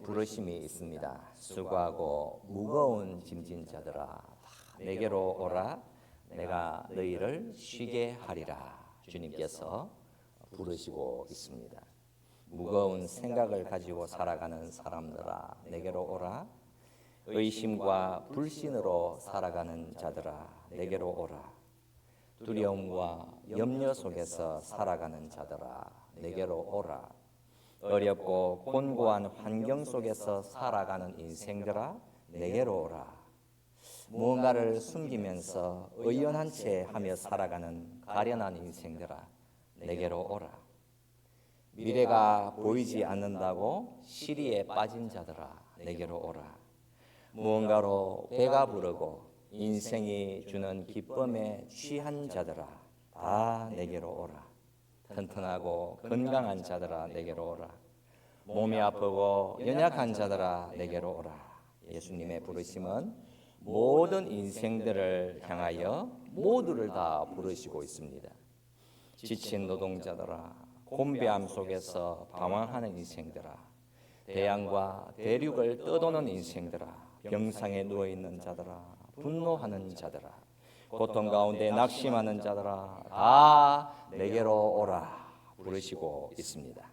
부르심이 있습니다. 수고하고 무거운 짐진 자들아 내게로 오라. 내가 너희를 쉬게 하리라. 주님께서 부르시고 있습니다. 무거운 생각을 가지고 살아가는 사람들아 내게로 오라. 의심과 불신으로 살아가는 자들아 내게로 오라. 두려움과 염려 속에서 살아가는 자들아 내게로 오라. 어렵고 곤고한 환경 속에서 살아가는 인생들아 내게로 오라. 무언가를 숨기면서 의연한 채 하며 살아가는 가련한 인생들아 내게로 오라. 미래가 보이지 않는다고 시리에 빠진 자들아 내게로 오라. 무언가로 배가 부르고 인생이 주는 기쁨에 취한 자들아 다 내게로 오라. 튼튼하고 건강한 자들아 내게로 오라. 몸이 아프고 연약한 자들아 내게로 오라. 예수님의 부르심은 모든 인생들을 향하여 모두를 다 부르시고 있습니다. 지친 노동자들아, 곤배함 속에서 방황하는 인생들아, 대양과 대륙을 떠도는 인생들아, 병상에 누워있는 자들아, 분노하는 자들아, 고통 가운데 낙심하는 자들아 다 내게로 오라 부르시고 있습니다.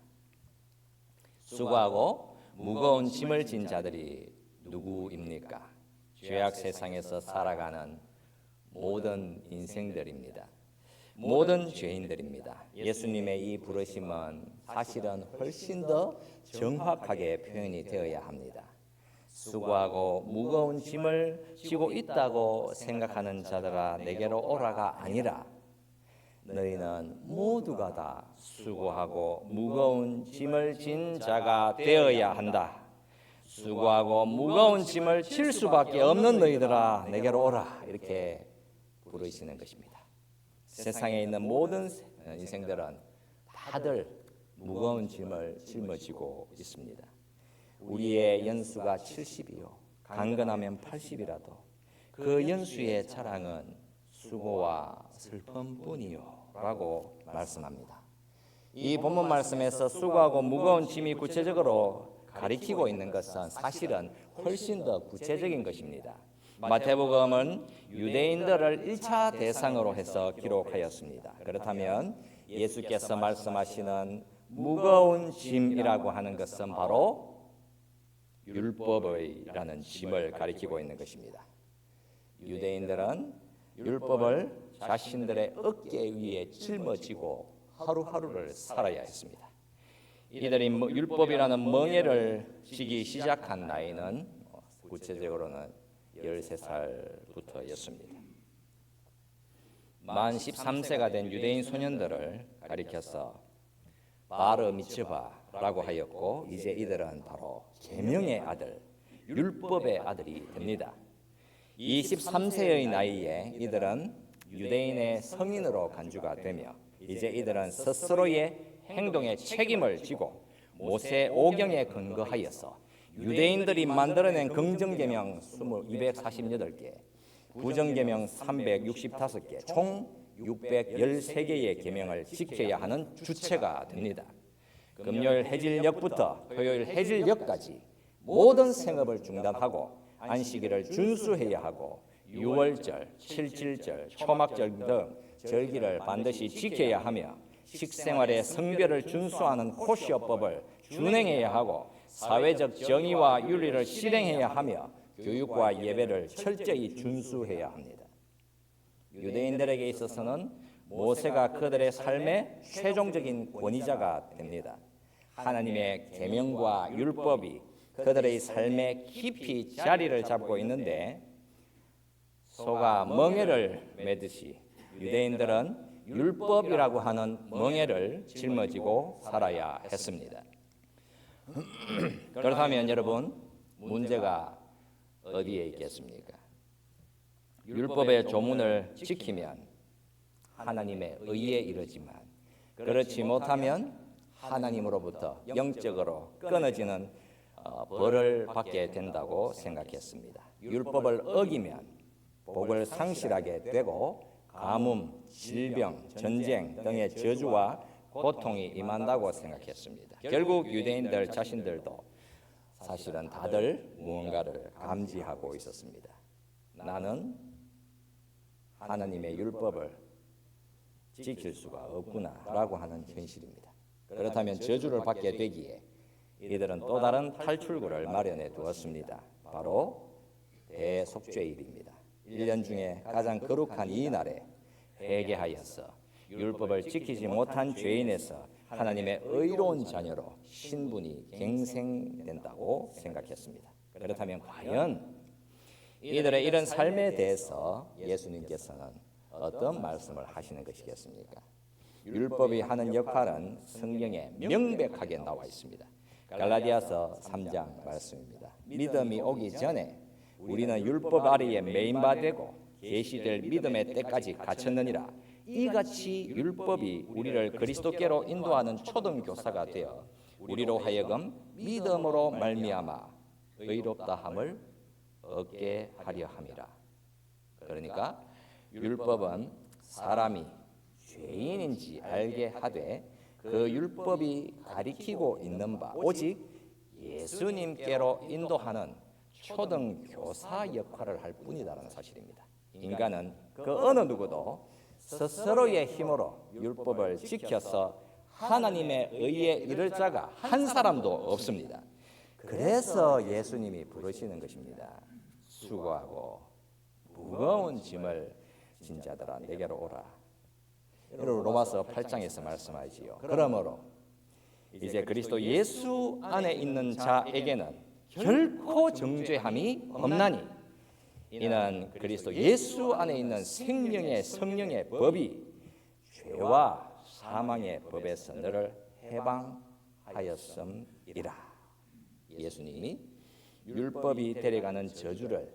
수고하고 무거운 짐을 진 자들이 누구입니까? 죄악 세상에서 살아가는 모든 인생들입니다. 모든 죄인들입니다. 예수님의 이 부르심은 사실은 훨씬 더 정확하게 표현이 되어야 합니다. 수고하고 무거운 짐을 지고 있다고 생각하는 자들아 내게로 오라가 아니라 너희는 모두가 다 수고하고 무거운 짐을 진 자가 되어야 한다. 수고하고 무거운 짐을 질 수밖에 없는 너희들아 내게로 오라. 이렇게 부르시는 것입니다. 세상에 있는 모든 인생들은 다들 무거운 짐을 짊어지고 있습니다. 우리의 연수가 70이요 강건하면 80이라도 그 연수의 자랑은 수고와 슬픔뿐이요 라고 말씀합니다. 이 본문 말씀에서 수고하고 무거운 짐이 구체적으로 가리키고 있는 것은 사실은 훨씬 더 구체적인 것입니다. 마태복음은 유대인들을 1차 대상으로 해서 기록하였습니다. 그렇다면 예수께서 말씀하시는 무거운 짐이라고 하는 것은 바로 율법이라는 짐을 가리키고 있는 것입니다. 유대인들은 율법을 자신들의 어깨 위에 짊어지고 하루하루를 살아야 했습니다. 이들이 율법이라는 멍에를 지기 시작한 나이는 구체적으로는 13살부터였습니다. 만 13세가 된 유대인 소년들을 가리켜서 바르 미츠바라고 하였고 이제 이들은 바로 계명의 아들, 율법의 아들이 됩니다. 23세의 나이에 이들은 유대인의 성인으로 간주가 되며 이제 이들은 스스로의 행동의 책임을 지고 모세 오경에 근거하여서 유대인들이 만들어낸 긍정계명 248개, 부정계명 365개, 총 613개의 계명을 지켜야 하는 주체가 됩니다. 금요일 해질녘부터 토요일 해질녘까지 모든 생업을 중단하고 안식일을 준수해야 하고 6월절, 7.7절, 초막절 등 절기를 반드시 지켜야 하며 식생활의 성별을 준수하는 코시어법을 준행해야 하고 사회적 정의와 윤리를 실행해야 하며 교육과 예배를 철저히 준수해야 합니다. 유대인들에게 있어서는 모세가 그들의 삶의 최종적인 권위자가 됩니다. 하나님의 계명과 율법이 그들의 삶에 깊이 자리를 잡고 있는데 소가 멍에를 매듯이 유대인들은 율법이라고 하는 멍에를 짊어지고 살아야 했습니다. 그렇다면 여러분, 문제가 어디에 있겠습니까? 율법의 조문을 지키면 하나님의 의에 이르지만 그렇지 못하면 하나님으로부터 영적으로 끊어지는 벌을 받게 된다고 생각했습니다. 율법을 어기면 복을 상실하게 되고 가뭄, 질병, 전쟁 등의 저주와 고통이 임한다고 생각했습니다. 결국 유대인들 자신들도 사실은 다들 무언가를 감지하고 있었습니다. 나는 하나님의 율법을 지킬 수가 없구나라고 하는 현실입니다. 그렇다면 저주를 받게 되기에 이들은 또 다른 탈출구를 마련해 두었습니다. 바로 대속죄일입니다. 1년 중에 가장 거룩한 이 날에 회개하여서 율법을 지키지 못한 죄인에서 하나님의 의로운 자녀로 신분이 갱생된다고 생각했습니다. 그렇다면 과연 이들의 이런 삶에 대해서 예수님께서는 어떤 말씀을 하시는 것이겠습니까? 율법이 하는 역할은 성경에 명백하게 나와 있습니다. 갈라디아서 3장 말씀입니다. 믿음이 오기 전에 우리는 율법 아래에 매인 바 되고 계시될 믿음의 때까지 갇혔느니라. 이같이 율법이 우리를 그리스도께로 인도하는 초등교사가 되어 우리로 하여금 믿음으로 말미암아 의롭다함을 얻게 하려 함이라. 그러니까 율법은 사람이 죄인인지 알게 하되 그 율법이 가리키고 있는 바 오직 예수님께로 인도하는 초등교사 역할을 할 뿐이다라는 사실입니다. 인간은 그 어느 누구도 스스로의 힘으로 율법을 지켜서 하나님의 의에 이를 자가 한 사람도 없습니다. 그래서 예수님이 부르시는 것입니다. 수고하고 무거운 짐을 진 자들아 내게로 오라. 여러분 로마서 8장에서 말씀하지요. 그러므로 이제 그리스도 예수 안에 있는 자에게는 결코 정죄함이 없나니 이는 그리스도 예수 안에 있는 생명의 성령의 법이 죄와 사망의 법에서 너를 해방하였음이라. 예수님이 율법이 데려가는 저주를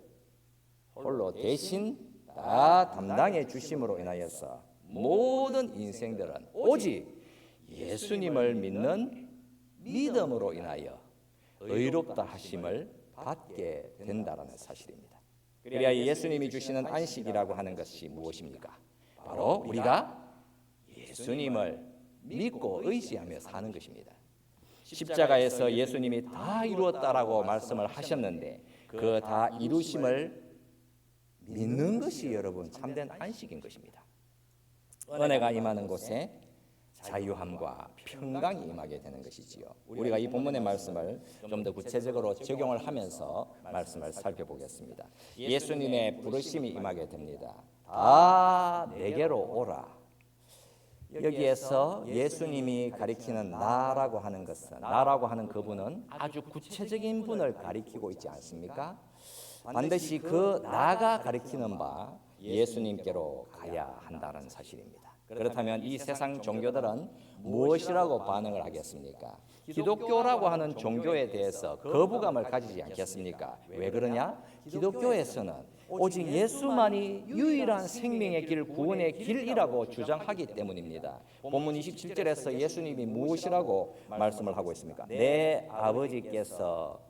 홀로 대신 다 담당해 주심으로 인하여서 모든 인생들은 오직 예수님을 믿는 믿음으로 인하여 의롭다 하심을 받게 된다는 사실입니다. 그래야 예수님이 주시는 안식이라고 하는 것이 무엇입니까? 바로 우리가 예수님을 믿고 의지하며 사는 것입니다. 십자가에서 예수님이 다 이루었다라고 말씀을 하셨는데 그 다 이루심을 믿는 것이 여러분 참된 안식인 것입니다. 은혜가 임하는 곳에 자유함과 평강이 임하게 되는 것이지요. 우리가 이 본문의 말씀을 좀 더 구체적으로 적용을 하면서 말씀을 살펴보겠습니다. 예수님의 부르심이 임하게 됩니다. 다 내게로 오라. 여기에서 예수님이 가리키는 나라고 하는 것은, 나라고 하는 그분은 아주 구체적인 분을 가리키고 있지 않습니까? 반드시 그 나가 가리키는 바 예수님께로 가야 한다는 사실입니다. 그렇다면 이 세상 종교들은 무엇이라고 반응을 하겠습니까? 기독교라고 하는 종교에 대해서 거부감을 가지지 않겠습니까? 왜 그러냐? 기독교에서는 오직 예수만이 유일한 생명의 길, 구원의 길이라고 주장하기 때문입니다. 본문 27절에서 예수님이 무엇이라고 말씀을 하고 있습니까? 내 아버지께서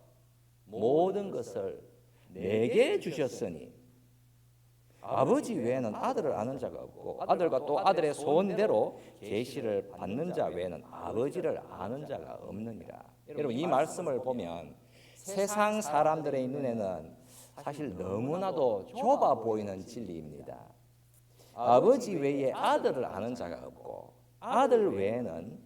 모든 것을 내게 주셨으니 아버지 외에는 아들을 아는 자가 없고 아들과 또 아들의 소원대로 계시를 받는 자 외에는 아버지를 아는 자가 없느니라. 여러분 이 말씀을 보면 세상 사람들의 눈에는 사실 너무나도 좁아 보이는 진리입니다. 아버지 외에 아들을 아는 자가 없고 아들 외에는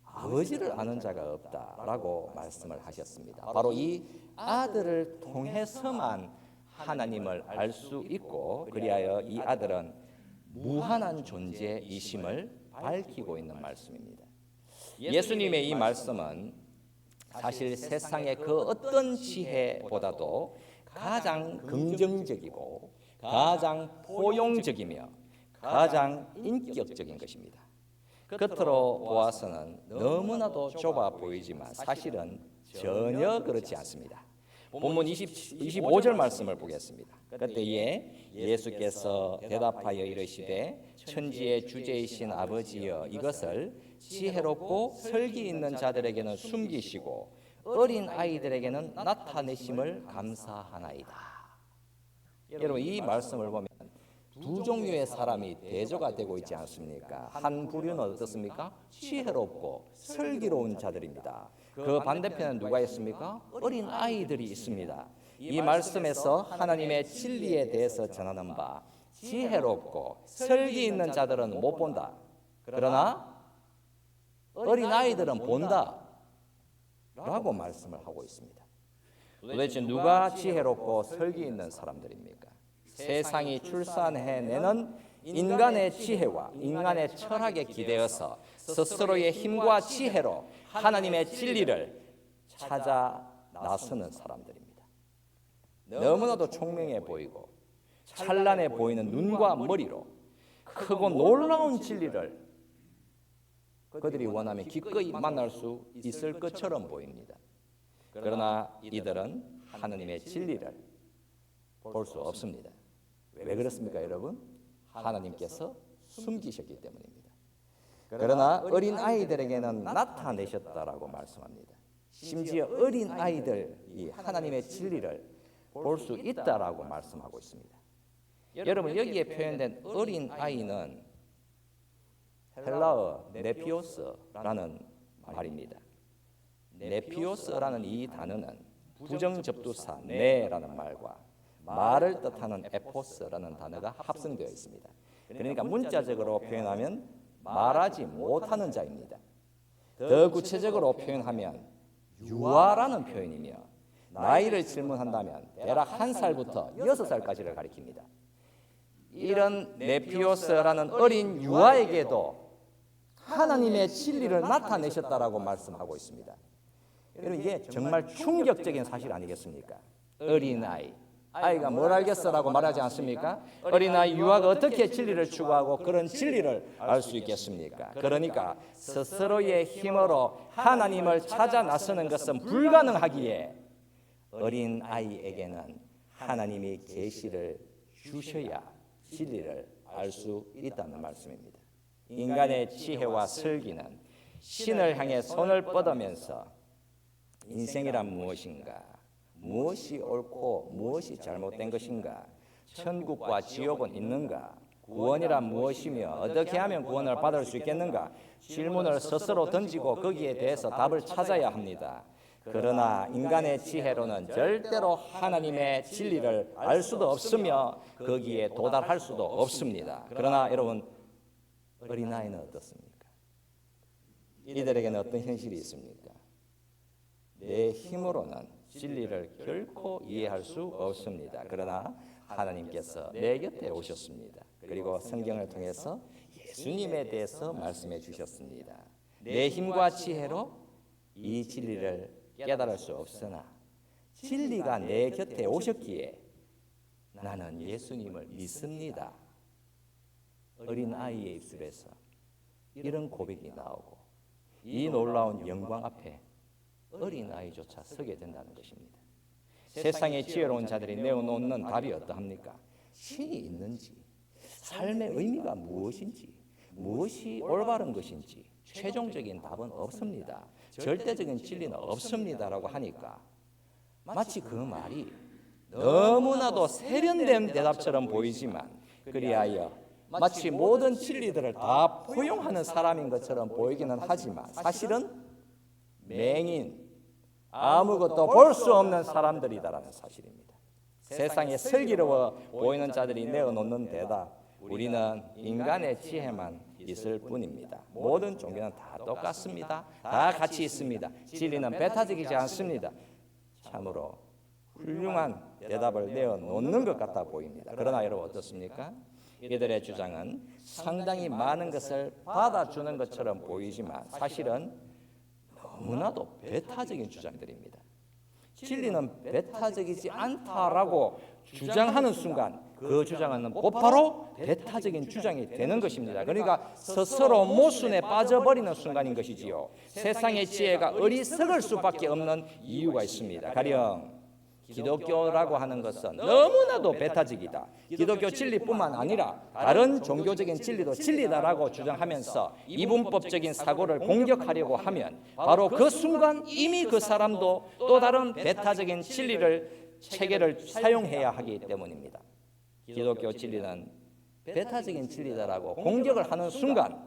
아버지를 아는 자가 없다라고 말씀을 하셨습니다. 바로 이 아들을 통해서만 하나님을 알 수 있고 그리하여 이 아들은 무한한 존재이심을 밝히고 있는 말씀입니다. 예수님의 이 말씀은 사실 세상의 그 어떤 지혜보다도 가장 긍정적이고 가장 포용적이며 가장 인격적인 것입니다. 겉으로 보아서는 너무나도 좁아 보이지만 사실은 전혀 그렇지 않습니다. 본문 25절 말씀을 보겠습니다. 그때에 예수께서 대답하여 이르시되 천지의 주제이신 아버지여 이것을 지혜롭고 설기 있는 자들에게는 숨기시고 어린 아이들에게는 나타내심을 감사하나이다. 여러분 이 말씀을 보면 두 종류의 사람이 대조가 되고 있지 않습니까? 한 부류는 어떻습니까? 지혜롭고 설기로운 자들입니다. 그 반대편은 누가 있습니까? 어린 아이들이 있습니다. 이 말씀에서 하나님의 진리에 대해서 전하는 바 지혜롭고 설기 있는 자들은 못 본다. 그러나 어린 아이들은 본다. 라고 말씀을 하고 있습니다. 도대체 누가 지혜롭고 설기 있는 사람들입니까? 세상이 출산해내는 인간의 지혜와 인간의 철학에 기대어서 스스로의 힘과 지혜로 하나님의 진리를 찾아 나서는 사람들입니다. 너무나도 총명해 보이고 찬란해 보이는 눈과 머리로 크고 놀라운 진리를 그들이 원하면 기꺼이 만날 수 있을 것처럼 보입니다. 그러나 이들은 하나님의 진리를 볼 수 없습니다. 왜 그렇습니까, 여러분? 하나님께서 숨기셨기 때문입니다. 그러나 어린 아이들에게는 나타내셨다라고 말씀합니다. 심지어 어린 아이들이 하나님의 진리를 볼 수 있다라고 말씀하고 있습니다. 여러분, 여기에 표현된 어린 아이는 헬라어 네피오스라는 말입니다. 네피오스라는 이 단어는 부정접두사 네라는 말과 말을 뜻하는 에포스라는 단어가 합성되어 있습니다. 그러니까 문자적으로 표현하면 말하지 못하는 자입니다. 더 구체적으로 표현하면 유아라는 표현이며 나이를 질문한다면 대략 1살부터 6살까지를 가리킵니다. 이런 네피오스라는 어린 유아에게도 하나님의 진리를 나타내셨다라고 말씀하고 있습니다. 여러분, 이게 정말 충격적인 사실 아니겠습니까? 어린아이, 아이가 뭘 알겠어라고 말하지 않습니까? 어린아이 유아가 어떻게 진리를 추구하고 그런 진리를 알 수 있겠습니까? 그러니까 스스로의 힘으로 하나님을 찾아 나서는 것은 불가능하기에 어린아이에게는 하나님이 계시를 주셔야 진리를 알 수 있다는 말씀입니다. 인간의 지혜와 설기는 신을 향해 손을 뻗으면서 인생이란 무엇인가? 무엇이 옳고 무엇이 잘못된 것인가? 천국과 지옥은 있는가? 구원이란 무엇이며 어떻게 하면 구원을 받을 수 있겠는가? 질문을 스스로 던지고 거기에 대해서 답을 찾아야 합니다. 그러나 인간의 지혜로는 절대로 하나님의 진리를 알 수도 없으며 거기에 도달할 수도 없습니다. 그러나 여러분, 어린아이는 어떻습니까? 이들에게는 어떤 현실이 있습니까? 내 힘으로는 진리를 결코 이해할 수 없습니다. 그러나 하나님께서 내 곁에 오셨습니다. 그리고 성경을 통해서 예수님에 대해서 말씀해 주셨습니다. 내 힘과 지혜로 이 진리를 깨달을 수 없으나 진리가 내 곁에 오셨기에 나는 예수님을 믿습니다. 어린아이의 입술에서 이런 고백이 나오고 이 놀라운 영광 앞에 어린아이조차 서게 된다는 것입니다. 세상의 지혜로운 자들이 내어놓는 답이 어떠합니까? 신이 있는지, 삶의 의미가 무엇인지, 무엇이 올바른 것인지 최종적인 답은 없습니다. 절대적인 진리는 없습니다라고 하니까 마치 그 말이 너무나도 세련된 대답처럼 보이지만 그리하여 마치 모든 진리들을 다 포용하는 사람인 것처럼 보이기는 하지만 사실은 맹인, 아무것도 볼 수 없는 사람들이다라는 사실입니다. 세상에 슬기로워 보이는 자들이 내어놓는 대답, 우리는 인간의 지혜만 있을 뿐입니다. 모든 종교는 다 똑같습니다. 다 같이 있습니다. 진리는 배타적이지 않습니다. 참으로 훌륭한 대답을 내어놓는 것 같아 보입니다. 그러나 여러분 어떻습니까? 이들의 주장은 상당히 많은 것을 받아주는 것처럼 보이지만 사실은 너무나도 배타적인 주장들입니다. 진리는 배타적이지 않다라고 주장하는 순간 그 주장은 곧바로 배타적인 주장이 되는 것입니다. 그러니까 스스로 모순에 빠져버리는 순간인 것이지요. 세상의 지혜가 어리석을 수밖에 없는 이유가 있습니다. 가령 기독교라고 하는 것은 너무나도 배타적이다. 기독교 진리뿐만 아니라 다른 종교적인 진리도 진리다라고 주장하면서 이분법적인 사고를 공격하려고 하면 바로 그 순간 이미 그 사람도 또 다른 배타적인 진리를 체계를 사용해야 하기 때문입니다. 기독교 진리는 배타적인 진리다라고 공격을 하는 순간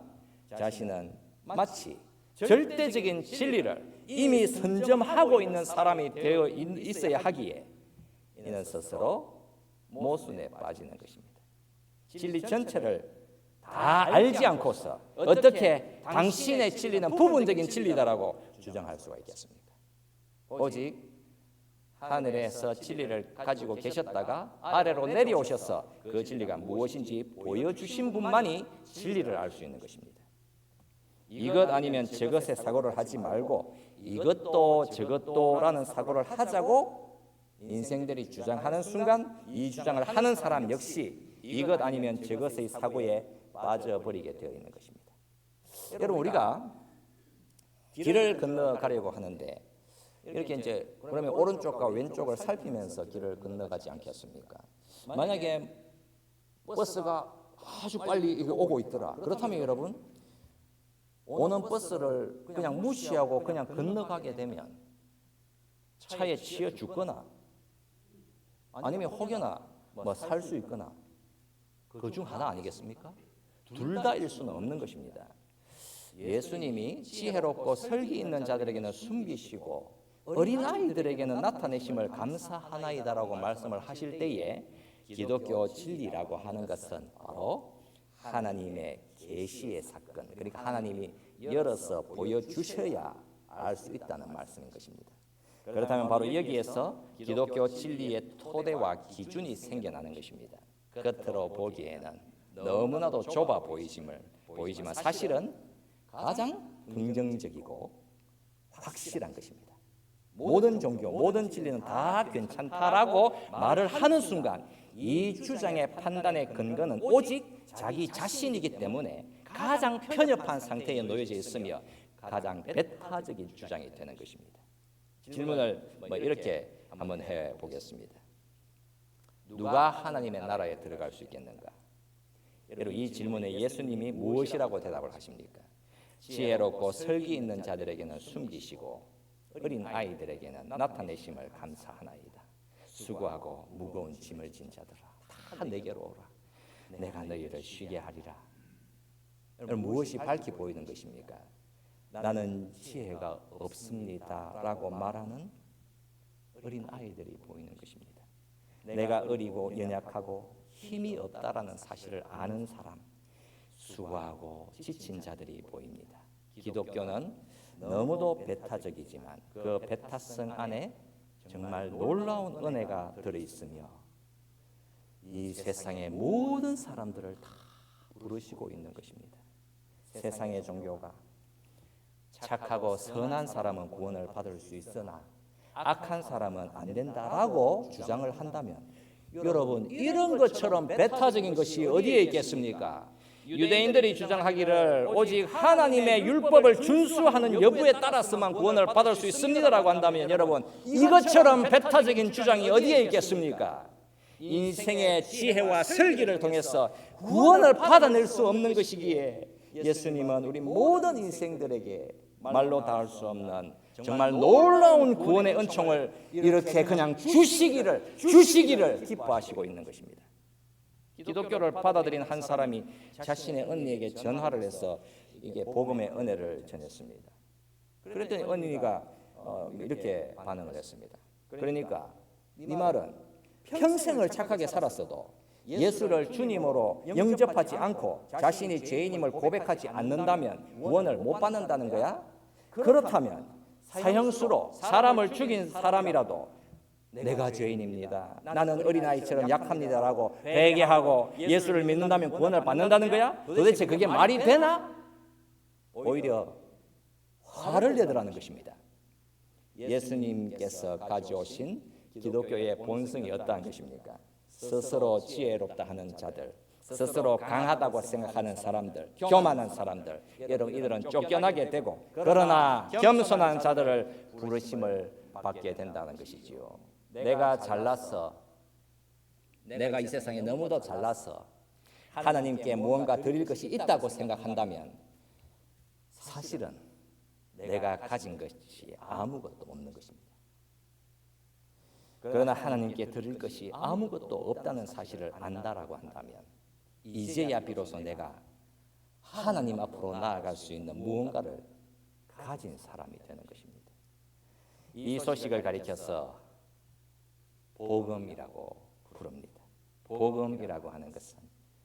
자신은 마치 절대적인 진리를 이미 선점하고 있는 사람이 되어 있어야 하기에 이는 스스로 모순에 빠지는 것입니다. 진리 전체를 다 알지 않고서 어떻게 당신의 진리는 부분적인 진리다라고 주장할 수가 있겠습니까? 오직 하늘에서 진리를 가지고 계셨다가 아래로 내려오셔서 그 진리가 무엇인지 보여주신 분만이 진리를 알 수 있는 것입니다. 이것 아니면 저것의 사고를 하지 말고 이것도 저것도라는 사고를 하자고 인생들이 주장하는 순간 이 주장을 하는 사람 역시 이것 아니면 저것의 사고에 빠져버리게 되어 있는 것입니다. 여러분, 우리가 길을 건너가려고 하는데 이렇게 이제 그러면 오른쪽과 왼쪽을 살피면서 길을 건너가지 않겠습니까? 만약에 버스가 아주 빨리 오고 있더라. 그렇다면 여러분, 오는 버스를 그냥 무시하고 그냥 건너가게 되면 차에 치여 죽거나 아니면 혹여나 살 수 있거나 그 중 하나 아니겠습니까? 둘 다일 수는 없는 것입니다. 예수님이 지혜롭고 설기 있는 자들에게는 숨기시고 어린아이들에게는 나타내심을 감사하나이다라고 말씀을 하실 때에 기독교 진리라고 하는 것은 바로 하나님의 계시의 사건, 그러니까 하나님이 열어서 보여주셔야 알 수 있다는 말씀인 것입니다. 그렇다면 바로 여기에서 기독교 진리의 토대와 기준이 생겨나는 것입니다. 겉으로 보기에는 너무나도 좁아 보이지만 사실은 가장 긍정적이고 확실한 것입니다. 모든 종교, 모든 진리는 다 괜찮다라고 말을 하는 순간 이 주장의 판단의 근거는 오직 자기 자신이기 때문에 가장 편협한 상태에 놓여져 있으며 가장 배타적인 주장이 되는 것입니다. 질문을 이렇게 한번 해보겠습니다. 누가 하나님의 나라에 들어갈 수 있겠는가? 여러분, 이 질문에 예수님이 무엇이라고 대답을 하십니까? 지혜롭고 설기 있는 자들에게는 숨기시고 어린 아이들에게는 나타내심을 감사하나이다. 수고하고 무거운 짐을 진 자들아, 다 내게로 오라. 내가 너희를 쉬게 하리라. 여러분, 무엇이 밝히 보이는 것입니까? 나는 지혜가 없습니다라고 말하는 어린 아이들이 보이는 것입니다. 내가 어리고 연약하고 힘이 없다라는 사실을 아는 사람, 수고하고 지친 자들이 보입니다. 기독교는 너무도 배타적이지만 그 배타성 안에 정말 놀라운 은혜가 들어있으며 이 세상의 모든 사람들을 다 부르시고 있는 것입니다. 세상의 종교가 착하고 선한 사람은 구원을 받을 수 있으나 악한 사람은 안 된다라고 주장을 한다면 여러분, 이런 것처럼 배타적인 것이 어디에 있겠습니까? 유대인들이 주장하기를 오직 하나님의 율법을 준수하는 여부에 따라서만 구원을 받을 수 있습니다라고 한다면 여러분, 이것처럼 배타적인 주장이 어디에 있겠습니까? 인생의 지혜와 설기를 통해서 구원을 받아낼 수 없는 것이기에 예수님은 우리 모든 인생들에게 말로 닿을 수 없는 정말 놀라운 구원의 은총을 이렇게 그냥 주시기를 기뻐하시고 있는 것입니다. 기독교를 받아들인 한 사람이 자신의 언니에게 전화를 해서 이게 복음의 은혜를 전했습니다. 그랬더니 언니가 이렇게 반응을 했습니다. 그러니까 네 말은 평생을 착하게 살았어도 예수를 주님으로 영접하지 않고 자신이 죄인임을 고백하지 않는다면 구원을 못 받는다는 거야? 그렇다면 사형수로 사람을 죽인 사람이라도 내가 죄인입니다, 나는 어린아이처럼 약합니다라고 회개하고 예수를 믿는다면 구원을 받는다는 거야? 도대체 그게 말이 되나? 오히려 화를 내더라는 것입니다. 예수님께서 가져오신 기독교의 본성이 어떠한 것입니까? 스스로 지혜롭다 하는 자들, 스스로 강하다고 생각하는 사람들, 교만한 사람들, 여러분, 이들은 쫓겨나게 되고 그러나 겸손한 자들을 부르심을 받게 된다는 것이지요. 내가 잘나서, 내가 이 세상에 너무도 잘나서 하나님께 무언가 드릴 것이 있다고 생각한다면 사실은 내가 가진 것이 아무것도 없는 것입니다. 그러나 하나님께 드릴 것이 아무것도 없다는 사실을 안다라고 한다면 이제야 비로소 내가 하나님 앞으로 나아갈 수 있는 무언가를 가진 사람이 되는 것입니다. 이 소식을 가리켜서 복음이라고 부릅니다. 복음이라고 하는 것은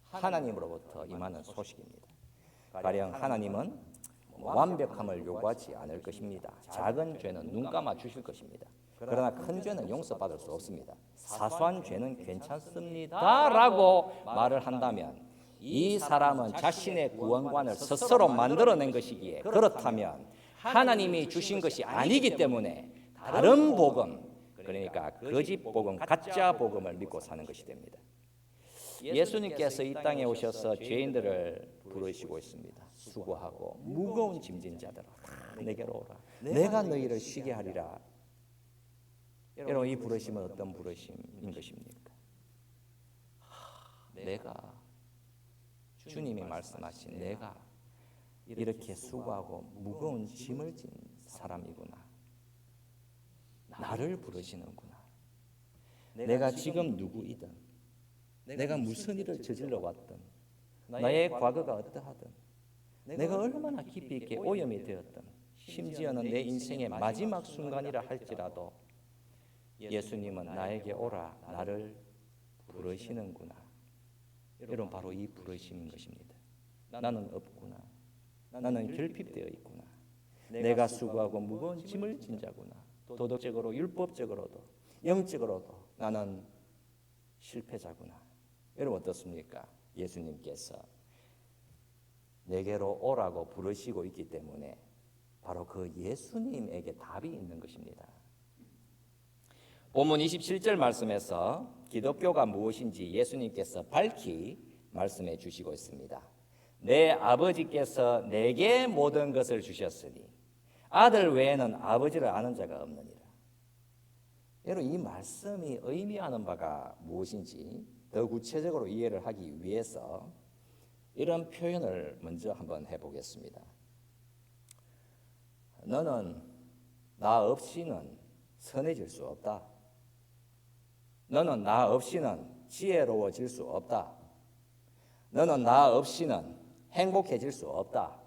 하나님으로부터 임하는 소식입니다. 가령 하나님은 완벽함을 요구하지 않을 것입니다. 작은 죄는 눈 감아 주실 것입니다. 그러나 큰 죄는 용서받을 수 없습니다. 사소한 죄는 괜찮습니다 라고 말을 한다면 이 사람은 자신의 구원관을 스스로 만들어낸 것이기에, 그렇다면 하나님이 주신 것이 아니기 때문에 다른 복음, 그러니까 거짓 복음, 가짜 복음을 믿고 사는 것이 됩니다. 예수님께서 이 땅에 오셔서 죄인들을 부르시고 있습니다. 수고하고 무거운 짐진 자들아 내게로 오라. 내가 너희를 쉬게 하리라. 여러분, 이 부르심은 어떤 부르심인 것입니까? 내가, 주님이 말씀하신 내가 이렇게 수고하고 무거운 짐을 진 사람이구나. 나를 부르시는구나. 내가 지금 누구이든, 내가 무슨 일을 저질러 왔든, 나의 과거가 어떠하든, 내가 얼마나 깊이 있게 오염이 되었든, 심지어는 내 인생의 마지막 순간이라 할지라도 예수님은 나에게 오라, 나를 부르시는구나. 여러분, 바로 이 부르심인 것입니다. 나는 없구나. 나는 결핍되어 있구나. 내가 수고하고 무거운 짐을 진 자구나. 도덕적으로, 율법적으로도, 영적으로도 나는 실패자구나. 여러분, 어떻습니까? 예수님께서 내게로 오라고 부르시고 있기 때문에 바로 그 예수님에게 답이 있는 것입니다. 본문 27절 말씀에서 기독교가 무엇인지 예수님께서 밝히 말씀해 주시고 있습니다. 내 아버지께서 내게 모든 것을 주셨으니 아들 외에는 아버지를 아는 자가 없느니라. 여러분, 이 말씀이 의미하는 바가 무엇인지 더 구체적으로 이해를 하기 위해서 이런 표현을 먼저 한번 해보겠습니다. 너는 나 없이는 선해질 수 없다. 너는 나 없이는 지혜로워질 수 없다. 너는 나 없이는 행복해질 수 없다.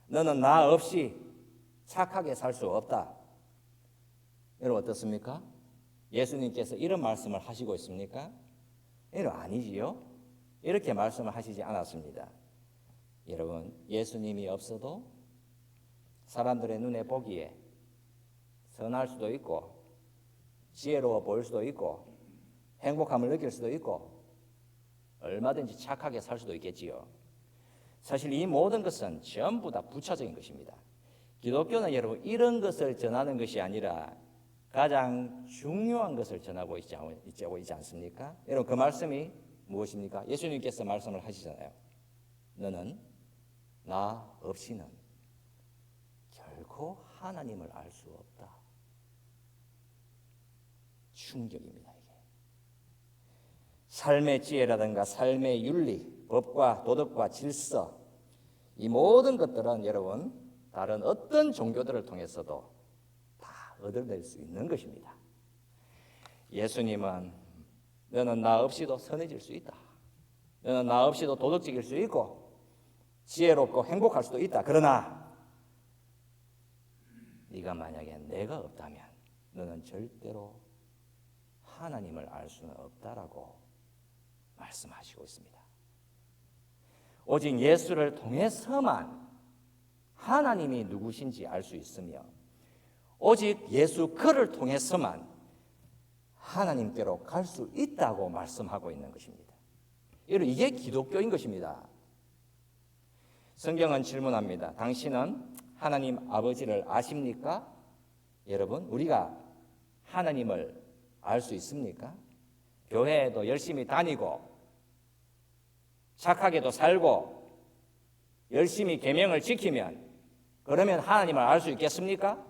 너는 나 없이 착하게 살 수 없다. 여러분, 어떻습니까? 예수님께서 이런 말씀을 하시고 있습니까? 여러분, 아니지요. 이렇게 말씀을 하시지 않았습니다. 여러분, 예수님이 없어도 사람들의 눈에 보기에 선할 수도 있고 지혜로워 보일 수도 있고 행복함을 느낄 수도 있고 얼마든지 착하게 살 수도 있겠지요. 사실 이 모든 것은 전부 다 부차적인 것입니다. 기독교는 여러분 이런 것을 전하는 것이 아니라 가장 중요한 것을 전하고 있지 않습니까? 여러분, 그 말씀이 무엇입니까? 예수님께서 말씀을 하시잖아요. 너는 나 없이는 결코 하나님을 알 수 없다. 충격입니다. 이게 삶의 지혜라든가 삶의 윤리, 법과 도덕과 질서, 이 모든 것들은 여러분 다른 어떤 종교들을 통해서도 다 얻어낼 수 있는 것입니다. 예수님은 너는 나 없이도 선해질 수 있다. 너는 나 없이도 도덕적일 수 있고 지혜롭고 행복할 수도 있다. 그러나 네가 만약에 내가 없다면 너는 절대로 하나님을 알 수는 없다라고 말씀하시고 있습니다. 오직 예수를 통해서만 하나님이 누구신지 알 수 있으며 오직 예수 그를 통해서만 하나님께로 갈 수 있다고 말씀하고 있는 것입니다. 이게 기독교인 것입니다. 성경은 질문합니다. 당신은 하나님 아버지를 아십니까? 여러분, 우리가 하나님을 알 수 있습니까? 교회에도 열심히 다니고 착하게도 살고 열심히 계명을 지키면 그러면 하나님을 알 수 있겠습니까?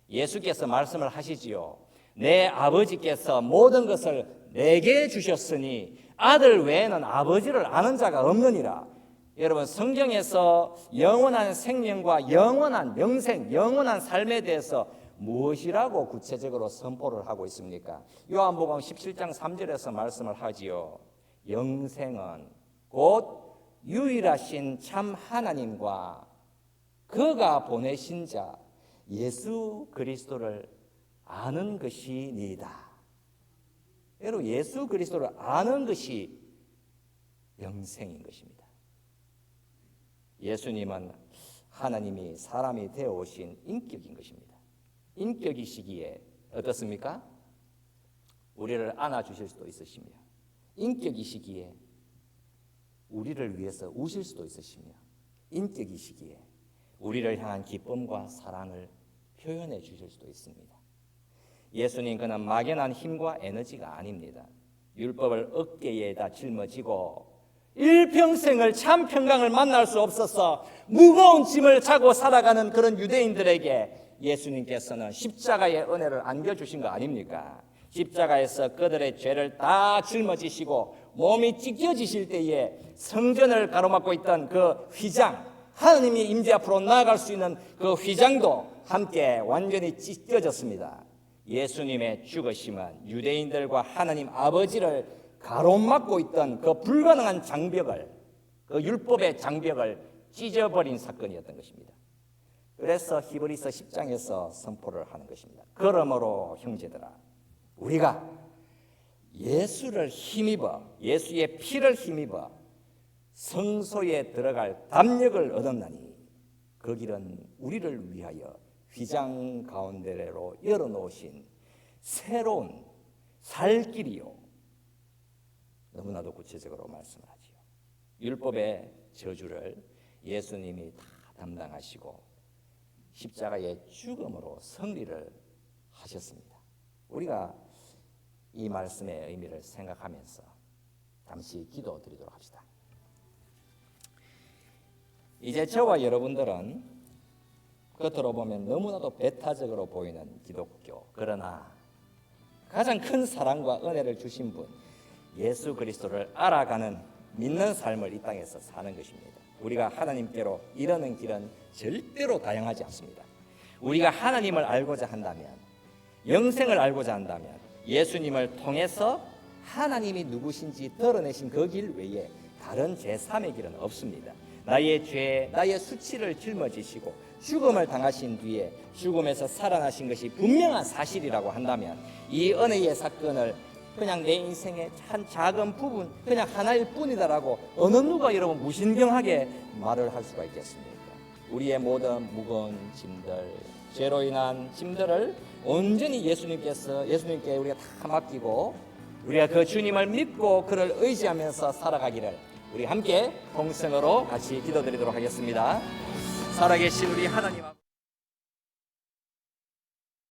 예수께서 말씀을 하시지요. 내 아버지께서 모든 것을 내게 주셨으니 아들 외에는 아버지를 아는 자가 없느니라. 여러분, 성경에서 영원한 생명과 영원한 영생, 영원한 삶에 대해서 무엇이라고 구체적으로 선포를 하고 있습니까? 요한복음 17장 3절에서 말씀을 하지요. 영생은 곧 유일하신 참 하나님과 그가 보내신 자 예수 그리스도를 아는 것이 니이다. 여러분, 예수 그리스도를 아는 것이 영생인 것입니다. 예수님은 하나님이 사람이 되어 오신 인격인 것입니다. 인격이시기에 어떻습니까? 우리를 안아주실 수도 있으시며, 인격이시기에 우리를 위해서 우실 수도 있으시며, 인격이시기에 우리를 향한 기쁨과 사랑을 표현해 주실 수도 있습니다. 예수님 그는 막연한 힘과 에너지가 아닙니다. 율법을 어깨에다 짊어지고 일평생을 참 평강을 만날 수 없어서 무거운 짐을 자고 살아가는 그런 유대인들에게 예수님께서는 십자가의 은혜를 안겨주신 거 아닙니까? 십자가에서 그들의 죄를 다 짊어지시고 몸이 찢겨지실 때에 성전을 가로막고 있던 그 휘장, 하나님이 임재 앞으로 나아갈 수 있는 그 휘장도 함께 완전히 찢겨졌습니다. 예수님의 죽으심은 유대인들과 하나님 아버지를 가로막고 있던 그 불가능한 장벽을, 그 율법의 장벽을 찢어버린 사건이었던 것입니다. 그래서 히브리서 10장에서 선포를 하는 것입니다. 그러므로 형제들아, 우리가 예수를 힘입어, 예수의 피를 힘입어 성소에 들어갈 담력을 얻었나니 그 길은 우리를 위하여 휘장 가운데로 열어놓으신 새로운 살 길이요. 너무나도 구체적으로 말씀을 하지요. 율법의 저주를 예수님이 다 담당하시고 십자가의 죽음으로 승리를 하셨습니다. 우리가 이 말씀의 의미를 생각하면서 잠시 기도드리도록 합시다. 이제 저와 여러분들은 겉으로 보면 너무나도 배타적으로 보이는 기독교, 그러나 가장 큰 사랑과 은혜를 주신 분 예수 그리스도를 알아가는 믿는 삶을 이 땅에서 사는 것입니다. 우리가 하나님께로 이르는 길은 절대로 다양하지 않습니다. 우리가 하나님을 알고자 한다면, 영생을 알고자 한다면 예수님을 통해서 하나님이 누구신지 드러내신 그 길 외에 다른 제3의 길은 없습니다. 나의 죄, 나의 수치를 짊어지시고 죽음을 당하신 뒤에 죽음에서 살아나신 것이 분명한 사실이라고 한다면 이 은혜의 사건을 그냥 내 인생의 한 작은 부분, 그냥 하나일 뿐이다라고 어느 누가 여러분 무신경하게 말을 할 수가 있겠습니까? 우리의 모든 무거운 짐들, 죄로 인한 짐들을 온전히 예수님께 우리가 다 맡기고 우리가 그 주님을 믿고 그를 의지하면서 살아가기를 우리 함께 통성으로 같이 기도드리도록 하겠습니다. 살아계신 우리 하나님 앞에